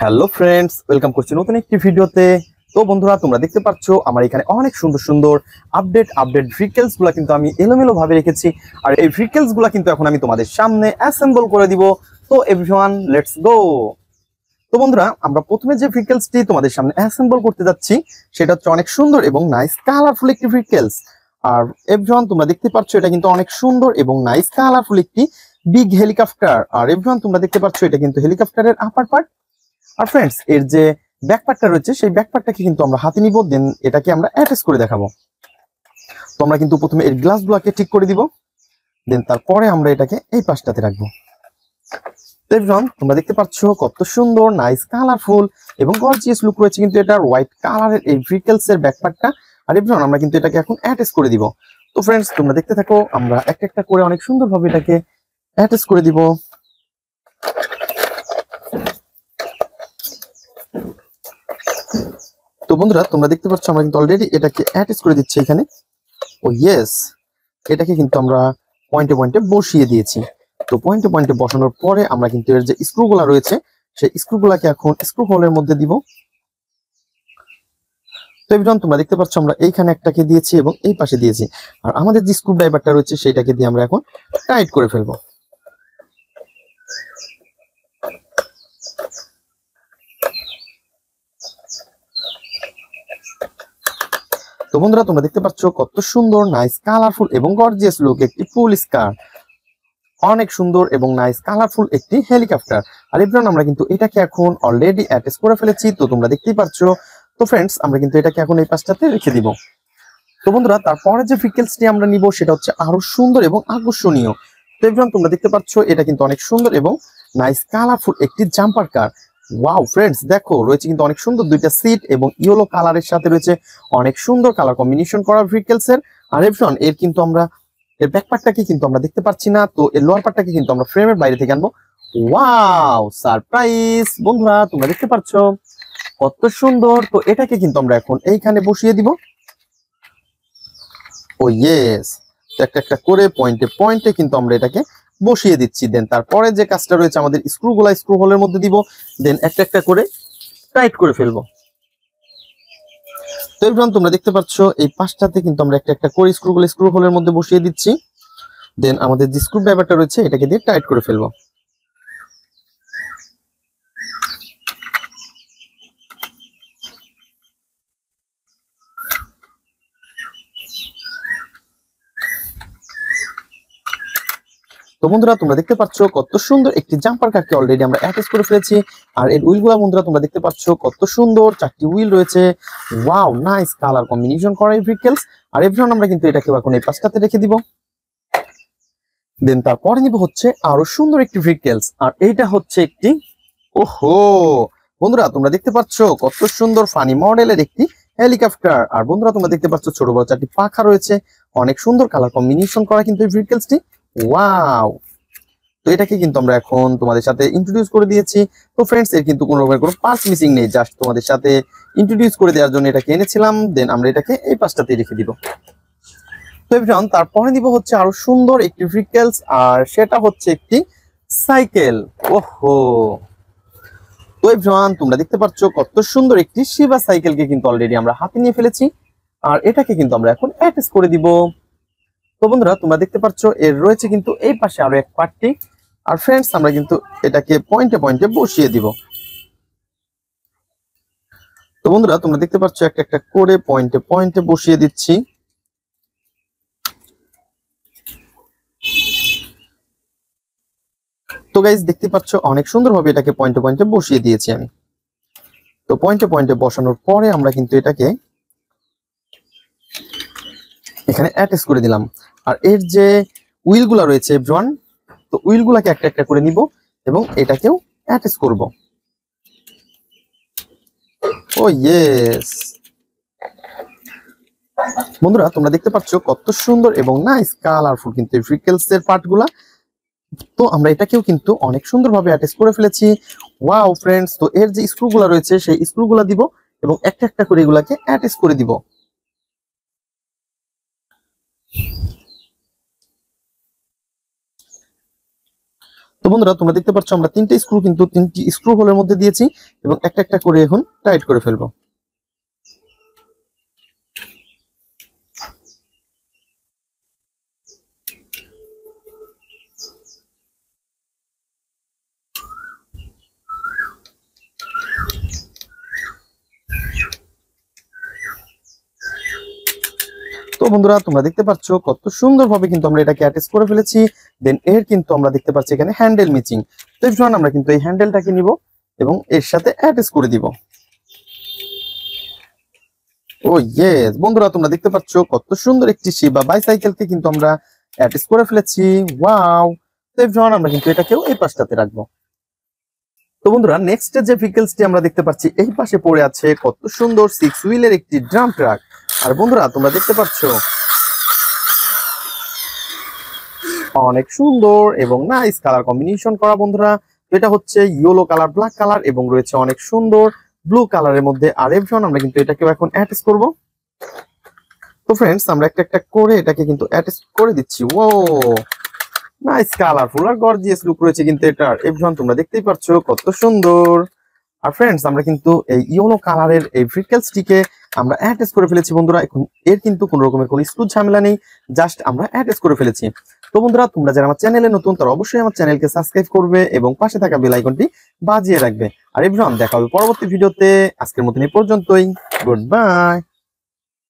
Hello friends, welcome করছি নতুন একটি ভিডিওতে। তো বন্ধুরা, তোমরা দেখতে পাচ্ছ আমার এখানে অনেক সুন্দর সুন্দর আপডেট ভেহিকলস গুলা কিন্তু আমি এলোমেলো ভাবে রেখেছি। আর এই ভেহিকলস গুলা কিন্তু এখন আমি তোমাদের সামনে অ্যাসেম্বল করে দিব। তো এভরিওয়ান, লেটস গো। তো বন্ধুরা, আমরা প্রথমে যে ভেহিকলসটি তোমাদের সামনে অ্যাসেম্বল করতে যাচ্ছি সেটা হচ্ছে অনেক সুন্দর এবং নাইস কালারফুল একটি ভেহিকলস। আর এভরিওয়ান, তোমরা দেখতে পাচ্ছ এটা কিন্তু অনেক সুন্দর এবং নাইস কালারফুল একটি বিগ হেলিকপ্টার। আর এভরিওয়ান, তোমরা দেখতে পাচ্ছ এটা কিন্তু হেলিকপ্টারের আপার পার্ট। আর ফ্রেন্ডস, এর যে ব্যাকপার্টটা রয়েছে সেই ব্যাকপার্টটাকে কিন্তু আমরা হাতে নিব, দেন এটাকে আমরা অ্যাটাচ করে দেখাবো। তো আমরা কিন্তু প্রথমে এর গ্লাসগুলোকে ঠিক করে দিব, দেন তারপরে আমরা এটাকে এই পাশটাতে রাখবো। এভরিওয়ান, তোমরা দেখতে পাচ্ছ কত সুন্দর নাইস কালারফুল এবং গর্জিয়াস লুক রয়েছে কিন্তু এটার হোয়াইট কালারের এই ভেহিকলস এর ব্যাকপার্টটা। আর এভরিওয়ান, আমরা কিন্তু এটাকে এখন অ্যাটাচ করে দিব। তো ফ্রেন্ডস, তোমরা দেখতে থাকো, আমরা একটা একটা করে অনেক সুন্দরভাবে এটাকে অ্যাটাচ করে দিব। তো বন্ধুরা, তোমরা দেখতে পাচ্ছ আমরা কিন্তু অলরেডি এটাকে অ্যাটাচ করে দিচ্ছি এখানে। ও ইয়েস, এটাকে কিন্তু আমরা পয়েন্টে পয়েন্টে বসিয়ে দিয়েছি। তো পয়েন্টে পয়েন্টে বসানোর পরে আমরা কিন্তু এর যে স্ক্রুগুলা রয়েছে সেই স্ক্রুগুলাকে এখন স্ক্রু হোলের মধ্যে দিব। তো এভরিওয়ান, তোমরা দেখতে পাচ্ছ আমরা এইখানে একটাকে দিয়েছি এবং এই পাশে দিয়েছি। আর আমাদের যে স্ক্রু ড্রাইভারটা রয়েছে সেটাকে দিয়ে আমরা এখন টাইট করে ফেলবো। তো বন্ধুরা, তোমরা দেখতে পাচ্ছ কত সুন্দর নাইস কালারফুল এবং গর্জিয়াস লুক একটি ফুল স্কার, অনেক সুন্দর এবং নাইস কালারফুল একটি হেলিকপ্টার। আর এভরিওয়ান, আমরা কিন্তু এটাকে এখন অলরেডি অ্যাটাচ করে ফেলেছি, তো তোমরা দেখতেই পাচ্ছ। তো ফ্রেন্ডস, আমরা কিন্তু এটাকে এখন এই পাশটাতে রেখে দিব। তো বন্ধুরা, তারপরে যে ভেহিকলসটি আমরা নিব সেটা হচ্ছে আরো সুন্দর এবং আকর্ষণীয়। তো এভরিওয়ান, তোমরা দেখতে পাচ্ছ এটা কিন্তু অনেক সুন্দর এবং নাইস কালারফুল একটি জাম্পার কার। ওয়াও ফ্রেন্ডস, দেখো রয়েছে কিন্তু অনেক সুন্দর দুইটা সিট এবং ইয়েলো কালারের সাথে রয়েছে অনেক সুন্দর কালার কম্বিনেশন করা ভেহিকলস এর। আর এভরিওয়ান, এর কিন্তু আমরা এর ব্যাক পার্টটাকে কিন্তু আমরা দেখতে পাচ্ছি না, তো এর লোয়ার পার্টটাকে কিন্তু আমরা ফ্রেমের বাইরে থেকে আনবো। Wow surprise! বন্ধুরা, তোমরা দেখতে পাচ্ছ কত সুন্দর। তো এটাকে কিন্তু আমরা এখন এইখানে বসিয়ে দিব। ও ইয়েস, একটা একটা করে পয়েন্টে পয়েন্টে কিন্তু আমরা এটাকে বসিয়ে দিচ্ছি। দেন তারপরে যে কাজটা রয়েছে আমাদের স্ক্রুগুলা স্ক্রু হোলের মধ্যে দিব, দেন একটা একটা করে টাইট করে ফেলবো। তো এভরিওয়ান, তোমরা দেখতে পাচ্ছ এই পাশটাতে কিন্তু আমরা একটা একটা করে স্ক্রুগুলো স্ক্রু হোলের মধ্যে বসিয়ে দিচ্ছি। দেন আমাদের যে স্ক্রু ড্রাইভারটা রয়েছে এটাকে দিয়ে টাইট করে ফেলবো। তো বন্ধুরা, তোমরা দেখতে পাচ্ছ কত সুন্দর একটি জাম্পার কারকে অলরেডি আমরা অ্যাটাচ করে ফেলেছি। আর এর হুইলগুলো বন্ধুরা তোমরা দেখতে পাচ্ছ কত সুন্দর, চারটি হুইল রয়েছে। ওয়াও নাইস কালার কম্বিনেশন করা এই ভেহিকলস। আর এভরিওয়ান, আমরা কিন্তু এটাকে এখন এই পাশটাতে রেখে দিব। দেন তারপরে নিব হচ্ছে আরো সুন্দর একটি ভেহিকলস, আর এইটা হচ্ছে একটি, ওহো বন্ধুরা, তোমরা দেখতে পাচ্ছ কত সুন্দর ফানি মডেলের একটি হেলিকপ্টার। আর বন্ধুরা, তোমরা দেখতে পাচ্ছ ছোট বড় চারটি পাখা রয়েছে, অনেক সুন্দর কালার কম্বিনেশন করা কিন্তু এই ভেহিকলসটি। ওয়াও! তো এটাকে কিন্তু আমরা এখন তোমাদের সাথে ইন্ট্রোডিউস করে দিয়েছি। তো ফ্রেন্ডস, এর কিন্তু কোনো রকমের কোনো পার্টস মিসিং নেই, জাস্ট তোমাদের সাথে ইন্ট্রোডিউস করে দেওয়ার জন্য এটাকে এনেছিলাম। দেন আমরা এটাকে এই পাশটাতে রেখে দিব। তো এভরিওয়ান, তারপরে দিব হচ্ছে আরো সুন্দর একটি ভেহিকলস, আর সেটা হচ্ছে একটি সাইকেল। ওহো! তো এভরিওয়ান, তোমরা দেখতে পাচ্ছ কত সুন্দর একটি শিবা সাইকেলকে কিন্তু অলরেডি আমরা হাতে নিয়ে ফেলেছি। আর এটাকে কিন্তু আমরা এখন অ্যাটাচ করে দিব। তো বন্ধুরা, তোমরা দেখতে পাচ্ছ এর রয়েছে কিন্তু এই পাশে আরো এক পার্টটি। আর ফ্রেন্ডস, আমরা কিন্তু এটাকে পয়েন্টে পয়েন্টে বসিয়ে দিব। তো বন্ধুরা, তোমরা দেখতে পাচ্ছ একটা একটা করে পয়েন্টে পয়েন্টে বসিয়ে দিচ্ছি। তো গাইজ, দেখতে পাচ্ছ অনেক সুন্দরভাবে এটাকে পয়েন্টে পয়েন্টে বসিয়ে দিয়েছি আমি। তো পয়েন্টে পয়েন্টে বসানোর পরে আমরা কিন্তু এটাকে এখানে অ্যাটাচ করে দিলাম। আর এর যে হুইলগুলা রয়েছে এভরিওয়ান, তো হুইলগুলাকে একটা একটা করে নিব এবং এটাকেও অ্যাটাচ করব। ও ইয়েস! বন্ধুরা, তোমরা দেখতে পাচ্ছ কত সুন্দর এবং নাইস কালারফুল কিন্তু এই ভেহিকলস এর পার্টগুলা। তো আমরা এটাকেও কিন্তু অনেক সুন্দরভাবে অ্যাটাচ করে ফেলেছি। Wow friends! তো এর যে স্ক্রুগুলা রয়েছে সেই স্ক্রুগুলা দিব এবং একটা একটা করে এগুলাকে অ্যাটাচ করে দিব। তো বন্ধুরা তোমরা দেখতে পাচ্ছ আমরা তিনটি স্ক্রু কিন্তু তিনটি স্ক্রু হোলের মধ্যে দিয়েছি এবং একটা একটা করে এখন টাইট করে ফেলবো। তো বন্ধুরা তোমরা দেখতে পাচ্ছ কত সুন্দরভাবে কিন্তু আমরা এটাকে অ্যাটাচ করে ফেলেছি। দেন এর কিন্তু আমরা দেখতে পাচ্ছি এখানে হ্যান্ডেল মিচিং। তো এভরিওয়ান আমরা কিন্তু এই হ্যান্ডেলটাকে নিব এবং এর সাথে অ্যাটাচ করে দিব। ও ইয়েস বন্ধুরা তোমরা দেখতে পাচ্ছ কত সুন্দর একটি শিবা বাইসাইকেলকে কিন্তু আমরা অ্যাটাচ করে ফেলেছি। ওয়াও! তো এভরিওয়ান আমরা কিন্তু এটাকেও এই পাশটাতে রাখবো। তো বন্ধুরা নেক্সট যে ভেহিকলসটি আমরা দেখতে পাচ্ছি এই পাশে পড়ে আছে কত সুন্দর 6 হুইলের একটি ড্রাম ট্রাক। আর বন্ধুরা তোমরা দেখতে পাচ্ছ অনেক সুন্দর এবং নাইস কালার কম্বিনেশন করা বন্ধুরা। এটা হচ্ছে ইয়েলো কালার, ব্ল্যাক কালার এবং রয়েছে অনেক সুন্দর ব্লু কালারের মধ্যে। আর এভরিওয়ান আমরা কিন্তু এটাকেও এখন অ্যাটাচ করব। তো ফ্রেন্ডস আমরা একটা একটা করে এটাকে কিন্তু অ্যাটাচ করে দিচ্ছি। ও নাইস কালারফুল আর গর্জিয়াস লুক রয়েছে কিন্তু এটার। এভরিওয়ান তোমরা দেখতেই পাচ্ছ কত সুন্দর। আর ফ্রেন্ডস আমরা কিন্তু এই ইয়েলো কালারের এই ভেহিকলসটিকে আমরা অ্যাটাচ করে ফেলেছি বন্ধুরা। এখন এর কিন্তু কোনো রকমের কোনো স্ক্রু ঝামেলা নেই, জাস্ট আমরা অ্যাটাচ করে ফেলেছি। তো বন্ধুরা তোমরা যারা আমার চ্যানেলে নতুন তারা অবশ্যই আমার চ্যানেলকে সাবস্ক্রাইব করবে এবং পাশে থাকা বেল আইকনটি বাজিয়ে রাখবে। আর এভরিওয়ান দেখা হবে পরবর্তী ভিডিওতে। আজকের মতন এই পর্যন্তই। Good bye.